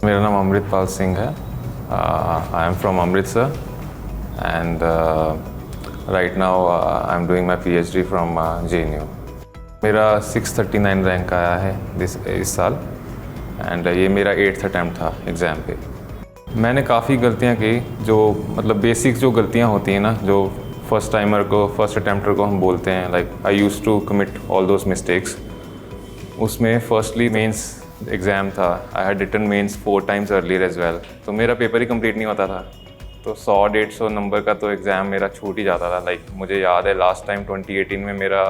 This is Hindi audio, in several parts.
मेरा नाम अमृतपाल सिंह है। I am from Amritsar and right now I am doing my PhD from JNU। मेरा 639 रैंक आया है इस साल एंड ये मेरा 8th अटैम्प्ट था एग्ज़ाम पे। मैंने काफ़ी गलतियाँ की, जो मतलब बेसिक जो गलतियाँ होती हैं ना, जो फर्स्ट अटैम्प्टर को हम बोलते हैं, like I use to commit all those mistakes. उसमें फर्स्टली मेंस एग्ज़ाम था। I had written mains 4 times earlier as well, तो मेरा पेपर ही कंप्लीट नहीं होता था। तो 100-150 नंबर का तो एग्ज़ाम मेरा छूट ही जाता था। लाइक मुझे याद है लास्ट टाइम 2018 में मेरा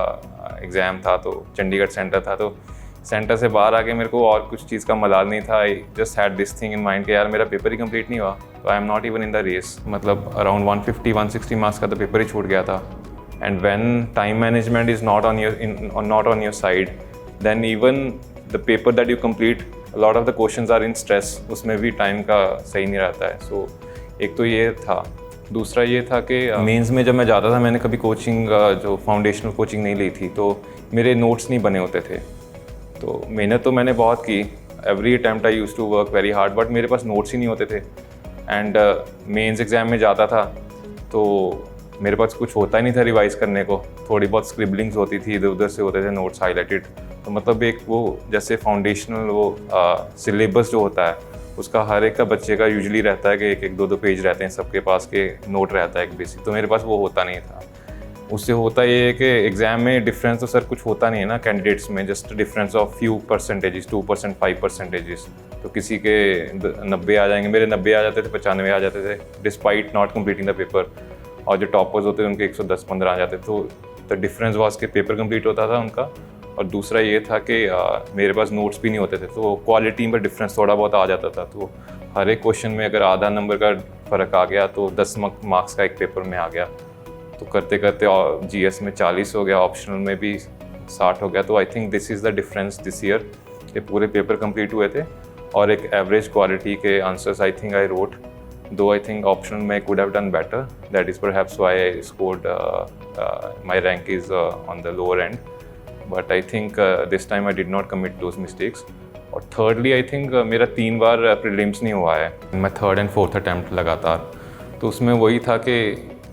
एग्ज़ाम था, तो चंडीगढ़ सेंटर था, तो सेंटर से बाहर आके मेरे को और कुछ चीज़ का मलाल नहीं था। I just had this thing in mind कि यार मेरा पेपर ही कंप्लीट नहीं हुआ, तो I am not even in the race. मतलब अराउंड 150-160 मार्क्स का तो पेपर ही छूट गया था। And when time management is not on your side, then even the paper that you complete, lot of the questions are in stress, उसमें भी टाइम का सही नहीं रहता है। सो एक तो ये था। दूसरा ये था कि मेंस में जब मैं जाता था, मैंने कभी कोचिंग जो फाउंडेशनल कोचिंग नहीं ली थी, तो मेरे नोट्स नहीं बने होते थे। तो मेहनत तो मैंने बहुत की, every attempt I use to work very hard, but मेरे पास नोट्स ही नहीं होते थे। एंड मेंस एग्ज़ाम में जाता था तो मेरे पास कुछ होता ही नहीं था रिवाइज़ करने को। थोड़ी बहुत स्क्रिबलिंग्स होती थी, इधर उधर से होते थे नोट्स हाईलाइटेड। तो मतलब एक वो जैसे फाउंडेशनल वो सिलेबस जो होता है, उसका हर एक का बच्चे का यूजुअली रहता है कि 1-2 पेज रहते हैं सबके पास के, नोट रहता है एक बेसिक। तो मेरे पास वो होता नहीं था। उससे होता ये है कि एग्ज़ाम में डिफरेंस तो सर कुछ होता नहीं है ना कैंडिडेट्स में, just difference of few percentages, 2%, 5%। तो किसी के 90 आ जाएंगे, मेरे 90 आ जाते थे, 95 आ जाते थे, despite not completing the paper. और जो टॉपर्स होते थे उनके 110-15 आ जाते। तो द डिफरेंस वाज के पेपर कंप्लीट होता था उनका। और दूसरा ये था कि मेरे पास नोट्स भी नहीं होते थे, तो क्वालिटी में डिफरेंस थोड़ा बहुत आ जाता था। तो हर एक क्वेश्चन में अगर आधा नंबर का फ़र्क आ गया तो 10 मार्क्स का एक पेपर में आ गया। तो करते करते GS में 40 हो गया, ऑप्शनल में भी 60 हो गया। तो I think this is the difference this year कि पूरे पेपर कंप्लीट हुए थे और एक एवरेज क्वालिटी के answers I think I wrote. दो आई थिंक ऑप्शनल में could have done better, that is perhaps why I scored my rank is on the lower and, but I think this time I did not commit those mistakes. और थर्डली आई थिंक मेरा 3 बार प्रीलिम्स नहीं हुआ है। मैं 3rd and 4th अटैम्प्ट लगातार, तो उसमें वही था कि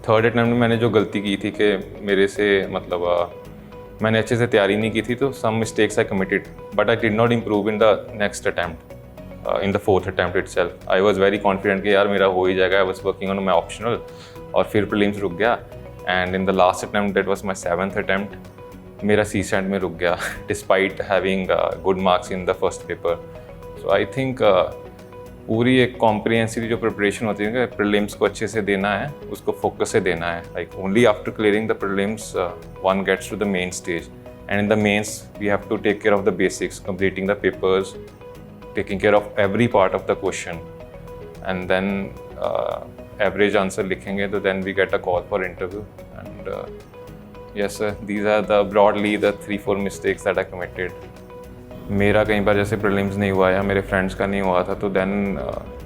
3rd अटैम्प्ट में मैंने जो गलती की थी कि मेरे से मतलब मैंने अच्छे से तैयारी नहीं की थी, तो some mistakes I committed, but I did not improve in the next attempt. In the 4th attempt itself I was very confident कि यार मेरा हो ही जाएगा। I was working on my optional, और फिर प्रीलिम्स रुक गया। And in the last attempt, that was my 7th attempt, मेरा CSAT में रुक गया despite having good marks in the first paper. So I think पूरी एक कॉम्प्रिहेंसिव जो प्रिपरेशन होती है कि प्रीलिम्स को अच्छे से देना है, उसको फोकस से देना है। Like only after clearing the prelims one gets to the main stage, and in the mains we have to take care of the basics, completing the papers, taking care of every part of the question, and then average answer लिखेंगे तो then we get a call for interview. And yes sir, these are the broadly the 3-4 mistakes that I committed. मेरा कई बार जैसे प्रीलिम्स नहीं हुआ या मेरे फ्रेंड्स का नहीं हुआ था, तो then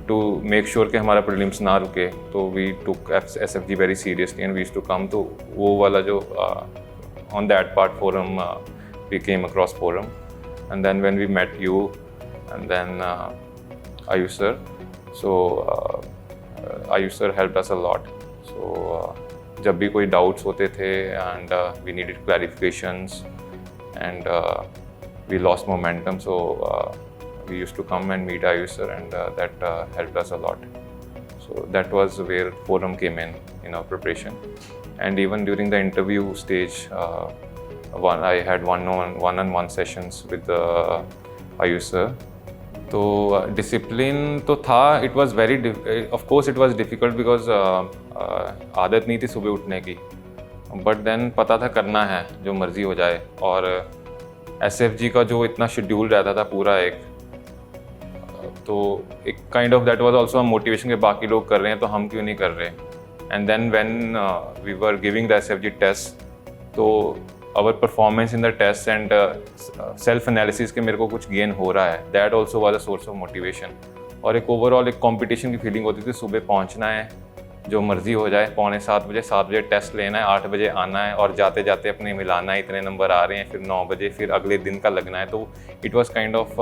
to make sure कि हमारा प्रीलिम्स ना रुके, तो we took SFG very seriously and we used to come to वो वाला जो on that part forum, we came across forum, and then when we met you and then Ayush sir, so Ayush sir helped us a lot. So जब भी कोई doubts होते थे and we needed clarifications and we lost momentum, so we used to come and meet Ayush sir, and that helped us a lot. So that was where forum came in our preparation. And even during the interview stage, I had one-on-one sessions with Ayush sir. तो डिसिप्लिन तो था, it was very of course it was difficult because आदत नहीं थी सुबह उठने की, बट देन पता था करना है जो मर्ज़ी हो जाए। और SFG का जो इतना शेड्यूल रहता था पूरा एक, तो एक kind of that was also a motivation कि बाकी लोग कर रहे हैं तो हम क्यों नहीं कर रहे। And then when we were giving the SFG test, तो our performance in the test and self analysis के मेरे को कुछ गेन हो रहा है, that also was a source of motivation. और एक ओवरऑल एक कंपटीशन की फीलिंग होती थी, सुबह पहुंचना है जो मर्ज़ी हो जाए, 6:45 7 बजे टेस्ट लेना है, 8 बजे आना है और जाते जाते अपने मिलाना है, इतने नंबर आ रहे हैं, फिर 9 बजे फिर अगले दिन का लगना है। तो it was kind of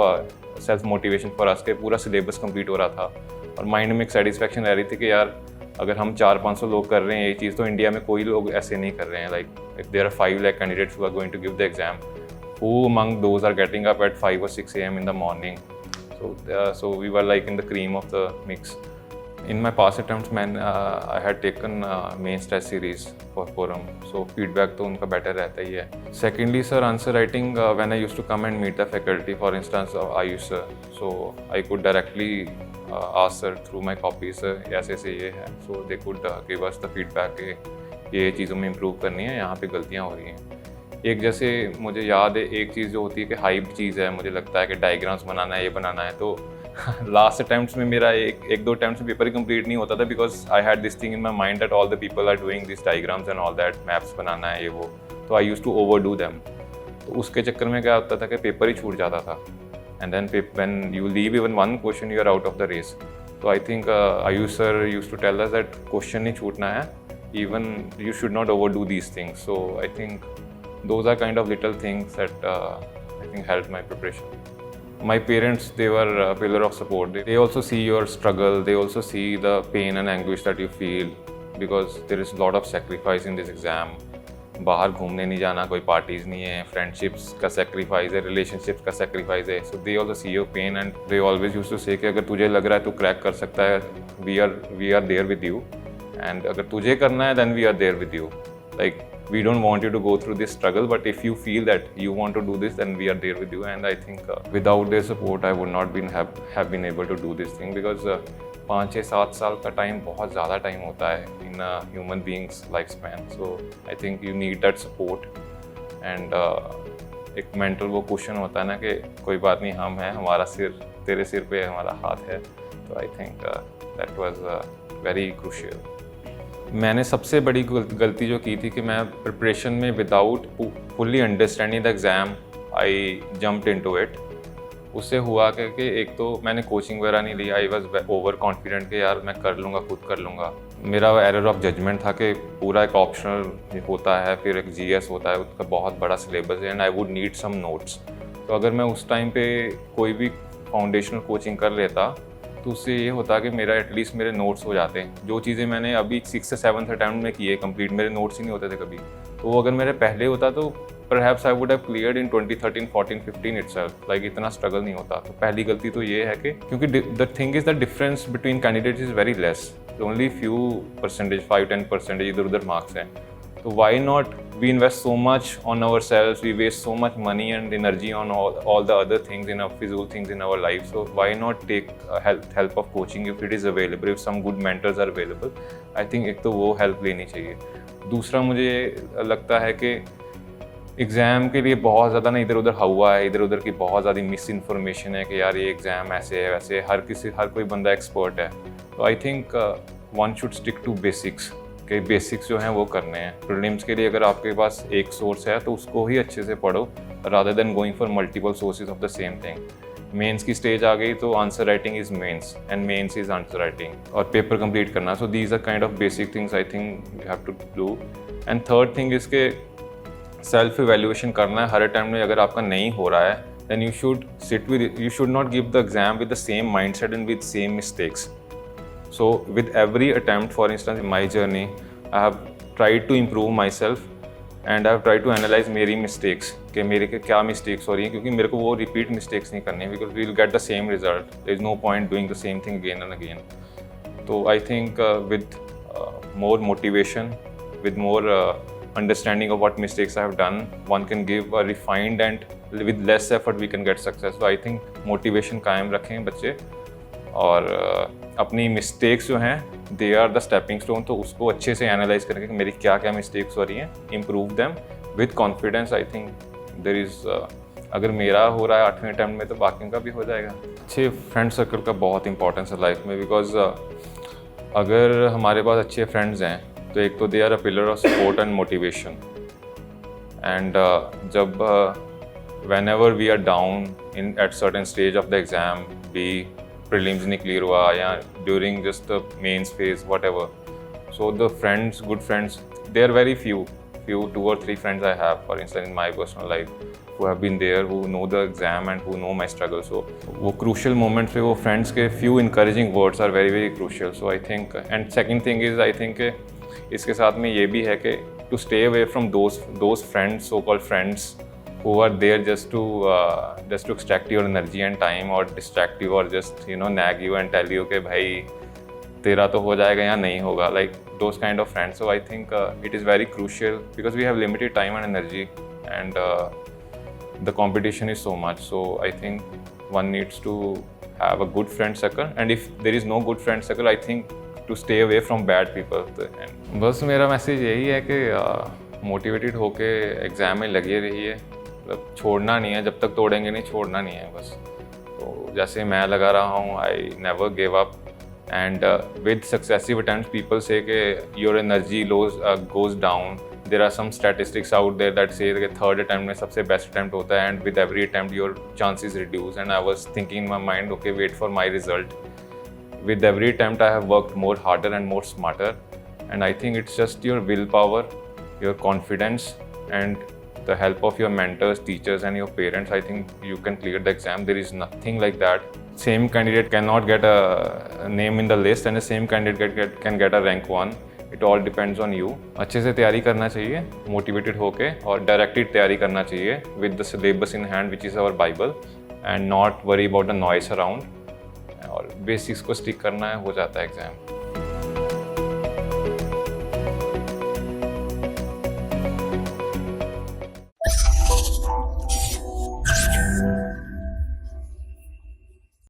self motivation for us के पूरा सिलेबस कंप्लीट हो रहा था और माइंड में एक सेटिस्फेक्शन रह रही थी कि यार अगर हम 400-500 लोग कर रहे हैं ये चीज़, तो इंडिया में कोई लोग ऐसे नहीं कर रहे हैं। Like if there are 5 lakh candidates who are going to give the exam, who among those are getting up at 5 or 6 a.m. in the morning? So we were like in the cream of the mix. In my past attempts, I had taken mains test series for Forum, so feedback तो उनका better रहता ही है. Secondly, sir, answer writing, when I used to come and meet the faculty, for instance, Ayush sir, so I could directly ask sir through my copies, ऐसे ये है, so they could give us the feedback कि ये चीज़ों में improve करनी है, यहाँ पे गलतियाँ हो रही हैं. एक जैसे मुझे याद है एक चीज़ जो होती है कि हाइप चीज़ है, मुझे लगता है कि डायग्राम्स बनाना है, ये बनाना है, तो लास्ट अटैम्प्ट्स में मेरा एक दो अटैम्प्ट्स में पेपर ही कंप्लीट नहीं होता था because I had this thing in my mind that all the people are doing this diagrams and all that, maps बनाना है ये वो, तो I use to overdo them. तो उसके चक्कर में क्या होता था कि पेपर ही छूट जाता था and then when you leave even one question you are out of the race. तो I think Ayush sir use to tell us that question नहीं छूटना है, even you should not overdo these things. So I think those are kind of little things that I think helped my preparation. My parents, they were a pillar of support. They also see your struggle, they also see the pain and anguish that you feel because there is a lot of sacrifice in this exam. बाहर घूमने नहीं जाना, कोई पार्टीज नहीं है, फ्रेंडशिप्स का सेक्रीफाइस है, रिलेशनशिप्स का सेक्रीफाइस है. So they also see your pain and they always use to say कि अगर तुझे लग रहा है तू क्रैक कर सकता है, we are there with you, and अगर तुझे करना है then we are there with you. Like we don't want you to go through this struggle, but if you feel that you want to do this, then we are there with you. And I think without their support I would not have been able to do this thing because 5-6-7 साल का टाइम बहुत ज़्यादा टाइम होता है in a human being's lifespan. So I think you need that support and एक mental वो क्वेश्चन होता है ना कि कोई बात नहीं, हम हैं, हमारा सिर तेरे सिर पे हमारा हाथ है. तो I think that was very crucial. मैंने सबसे बड़ी गलती जो की थी कि मैं प्रिपरेशन में without fully understanding the exam I jumped into it. उससे हुआ कि एक तो मैंने कोचिंग वगैरह नहीं ली, आई वाज ओवर कॉन्फिडेंट कि यार मैं कर लूँगा, खुद कर लूँगा. मेरा एरर ऑफ जजमेंट था कि पूरा एक ऑप्शनल होता है, फिर एक जीएस होता है, उसका बहुत बड़ा सिलेबस है and I would need some notes. तो अगर मैं उस टाइम पे कोई भी फाउंडेशनल कोचिंग कर लेता तो उससे ये होता कि मेरा एटलीस्ट मेरे नोट्स हो जाते हैं. जो चीज़ें मैंने अभी 6 से 7th अटैम्प्ट में किए कंप्लीट, मेरे नोट्स ही नहीं होते थे कभी. तो वो अगर मेरे पहले होता तो perhaps I would have cleared in 2013, 14, 15 itself. Like इतना स्ट्रगल नहीं होता. तो पहली गलती तो ये है कि क्योंकि the thing is the difference between candidates is very less, only few percentage, 5-10% इधर उधर मार्क्स हैं. So why not we invest so much on ourselves, we waste so much money and energy on all the other things, in our physical things in our life. So why not take help of coaching if it is available, if some good mentors are available. I think एक तो वो help लेनी चाहिए. दूसरा मुझे लगता है कि एग्ज़ाम के लिए बहुत ज़्यादा ना इधर उधर हुआ है, इधर उधर की बहुत ज़्यादा मिस इन्फॉर्मेशन है कि यार ये एग्ज़ाम ऐसे है वैसे, हर कोई बंदा एक्सपर्ट है. तो I think one should stick to basics के बेसिक्स जो हैं वो करने हैं. प्रीलिम्स के लिए अगर आपके पास एक सोर्स है तो उसको ही अच्छे से पढ़ो rather than going for multiple sources of the same thing. Mains की स्टेज आ गई तो answer writing is mains and mains is answer writing और पेपर कंप्लीट करना. So these are kind of basic things I think you have to do. And third thing is के सेल्फ इवेल्युएशन करना है हर टाइम में. अगर आपका नहीं हो रहा है then you should not give the exam with the same mindset and with same mistakes. So with every attempt, for instance in my journey, I have tried to improve myself and I have tried to analyze मेरी mistakes कि मेरे के क्या mistakes हो रही हैं, क्योंकि मेरे को वो repeat mistakes नहीं करनी, because we will get the same result. There is no point doing the same thing again and again. So I think with more motivation, with more understanding of what mistakes I have done, one can give a refined and with less effort we can get success. So I think motivation कायम रखें बच्चे और अपनी मिस्टेक्स जो हैं they are the stepping stone. तो उसको अच्छे से एनालाइज करके कि मेरी क्या क्या मिस्टेक्स हो रही हैं, improve them with confidence. I think there is अगर मेरा हो रहा है 8वें अटैम्प्ट में तो बाकियों का भी हो जाएगा. अच्छे फ्रेंड सर्कल का बहुत इंपॉर्टेंस है लाइफ में, बिकॉज अगर हमारे पास अच्छे फ्रेंड्स हैं तो एक तो they are a pillar of support and motivation. And जब whenever we are down at certain stage of the exam, be prelims नहीं clear हुआ या during just the mains phase whatever, So the friends, good friends, they are very few, 2 or 3 friends I have, for instance, in my personal life, who have been there, who know the exam and who know my struggle. So वो crucial moments पे वो friends के few encouraging words are very very crucial. So I think, and second thing is I think इसके साथ में ये भी है कि to stay away from those friends, so-called friends, who are there just to extract your energy and time or distract you or just nag you and tell you कि भाई तेरा तो हो जाएगा या नहीं होगा, like those kind of friends. So I think it is very crucial because we have limited time and energy, and the competition is so much. So I think one needs to have a good friend circle, and if there is no good friend circle, I think to stay away from bad people. And बस मेरा मैसेज यही है कि मोटिवेटेड होके एग्ज़ाम में लगे रहिए, मतलब छोड़ना नहीं है, जब तक तोड़ेंगे नहीं, छोड़ना नहीं है बस. तो जैसे मैं लगा रहा हूँ, I never give up, and with successive attempts people say that your energy goes down. There are some statistics out there that say that third attempt में सबसे best attempt होता है, and with every attempt your chances reduce. And I was thinking in my mind, okay, wait for my result. With every attempt I have worked more harder and more smarter, and I think it's just your willpower, your confidence, and the help of your mentors, teachers and your parents. I think you can clear the exam. There is nothing like that. Same candidate cannot get a name in the list, and the same candidate can get a rank 1. It all depends on you. अच्छे से तैयारी करना चाहिए, motivated होके, और directed तैयारी करना चाहिए with the syllabus in hand, which is our Bible, and not worry about the noise around. और basics को stick करना है, हो जाता है exam.